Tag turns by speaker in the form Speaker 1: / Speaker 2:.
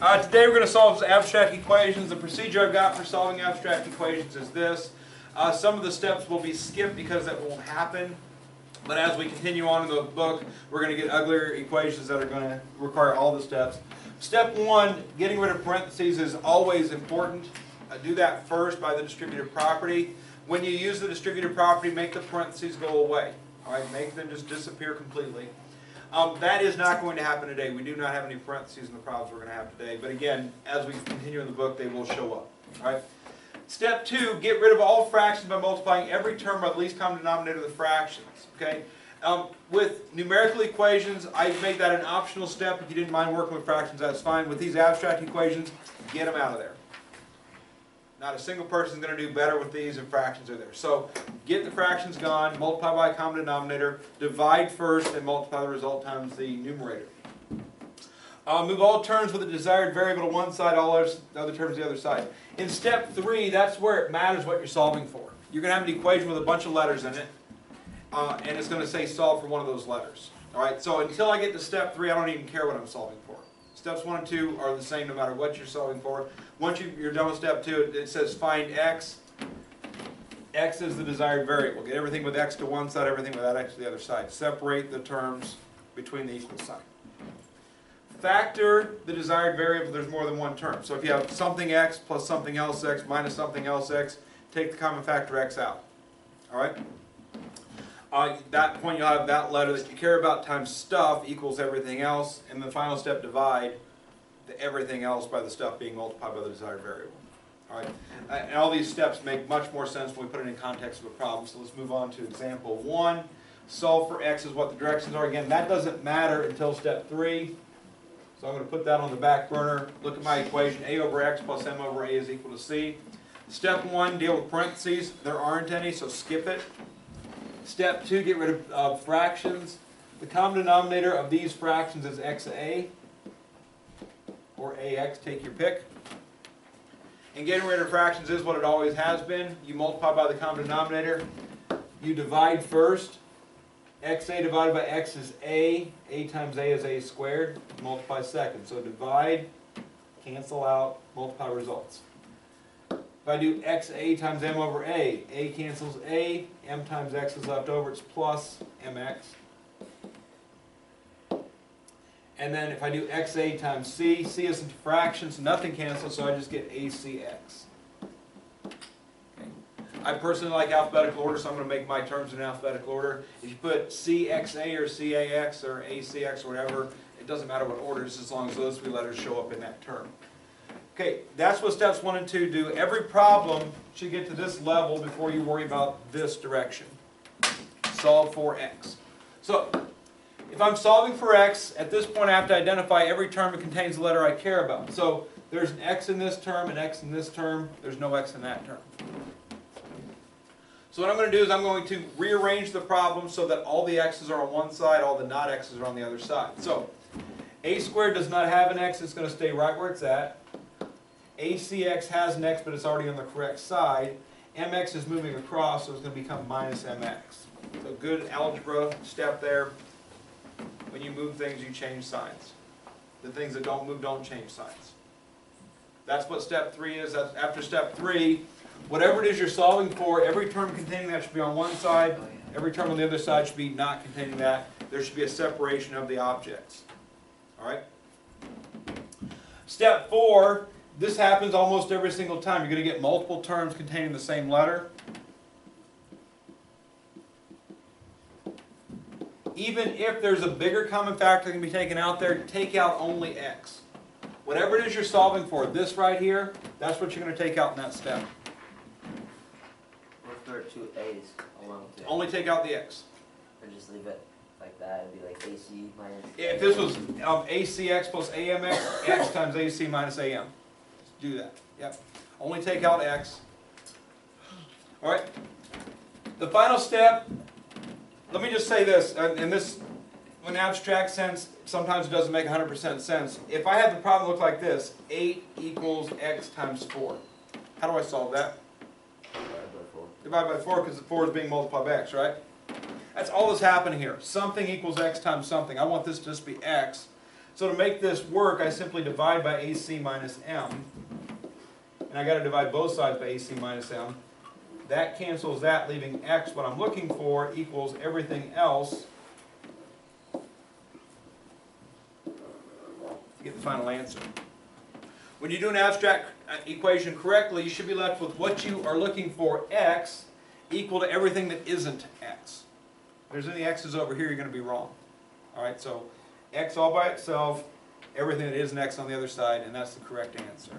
Speaker 1: Today we're going to solve abstract equations. The procedure I've got for solving abstract equations is this. Some of the steps will be skipped because that won't happen. But as we continue on in the book, we're going to get uglier equations that are going to require all the steps. Step 1, getting rid of parentheses is always important. Do that first by the distributive property. When you use the distributive property, make the parentheses go away. All right, make them just disappear completely. That is not going to happen today. We do not have any parentheses in the problems we're going to have today. But again, as we continue in the book, they will show up. All right. Step 2, get rid of all fractions by multiplying every term by the least common denominator of the fractions. Okay. With numerical equations, I made that an optional step. If you didn't mind working with fractions, that's fine. With these abstract equations, get them out of there. Not a single person is going to do better with these if fractions are there. So get the fractions gone, multiply by a common denominator, divide first, and multiply the result times the numerator. Move all terms with the desired variable to one side, all other terms to the other side. In step 3, that's where it matters what you're solving for. You're going to have an equation with a bunch of letters in it, and it's going to say solve for one of those letters. All right. So until I get to step 3, I don't even care what I'm solving for. Steps 1 and 2 are the same no matter what you're solving for. Once you're done with step 2, it says find x. X is the desired variable. Get everything with x to one side, everything without x to the other side. Separate the terms between the equal sign. Factor the desired variable if there's more than one term. So if you have something x plus something else x minus something else x, take the common factor x out. All right? At that point, you'll have that letter that you care about times stuff equals everything else. And the final step, divide the everything else by the stuff being multiplied by the desired variable. All right? And all these steps make much more sense when we put it in context of a problem. So let's move on to example 1. Solve for x is what the directions are. Again, that doesn't matter until step 3. So I'm going to put that on the back burner. Look at my equation. A over x plus m over a is equal to c. Step 1, deal with parentheses. There aren't any, so skip it. Step 2, get rid of fractions. The common denominator of these fractions is xa, or ax, take your pick. And getting rid of fractions is what it always has been. You multiply by the common denominator. You divide first. xa divided by x is a times a is a squared. Multiply second. So divide, cancel out, multiply results. If I do xa times m over a cancels a, m times x is left over, it's plus mx. And then if I do xa times c, c isn't fractions, nothing cancels, so I just get acx. Okay. I personally like alphabetical order, so I'm going to make my terms in alphabetical order. If you put cxa or cax or acx or whatever, it doesn't matter what order, just as long as those 3 letters show up in that term. Okay, that's what steps 1 and 2 do. Every problem should get to this level before you worry about this direction. Solve for x. So, if I'm solving for x, at this point I have to identify every term that contains the letter I care about. So, there's an x in this term, an x in this term, there's no x in that term. So what I'm going to do is I'm going to rearrange the problem so that all the x's are on one side, all the not x's are on the other side. So, a squared does not have an x, it's going to stay right where it's at. acx has an x, but it's already on the correct side. Mx is moving across, so it's going to become minus mx. So good algebra step there. When you move things, you change signs. The things that don't move don't change signs. That's what step 3 is. That's after step 3, whatever it is you're solving for, every term containing that should be on one side. Every term on the other side should be not containing that. There should be a separation of the objects. All right? Step 4. This happens almost every single time. You're going to get multiple terms containing the same letter. Even if there's a bigger common factor that can be taken out there, take out only x. Whatever it is you're solving for, this right here, that's what you're going to take out in that step.
Speaker 2: What if there are 2 a's along with it?
Speaker 1: Only take out the x.
Speaker 2: Or just leave it like that, it'd be like ac minus
Speaker 1: If this was acx plus amx, x times ac minus am. Do that. Yep. Only take out x. All right. The final step, let me just say this, and this, in abstract sense, sometimes it doesn't make 100% sense. If I had the problem look like this, 8 equals x times 4. How do I solve that? Divide by 4, because the 4 is being multiplied by x, right? That's all that's happening here. Something equals x times something. I want this to just be x. So to make this work, I simply divide by AC minus m. And I got to divide both sides by AC minus m. That cancels that, leaving x, what I'm looking for, equals everything else to get the final answer. When you do an abstract equation correctly, you should be left with what you are looking for, x, equal to everything that isn't x. If there's any x's over here, you're going to be wrong. Alright, so x all by itself, everything that isn't x on the other side, and that's the correct answer.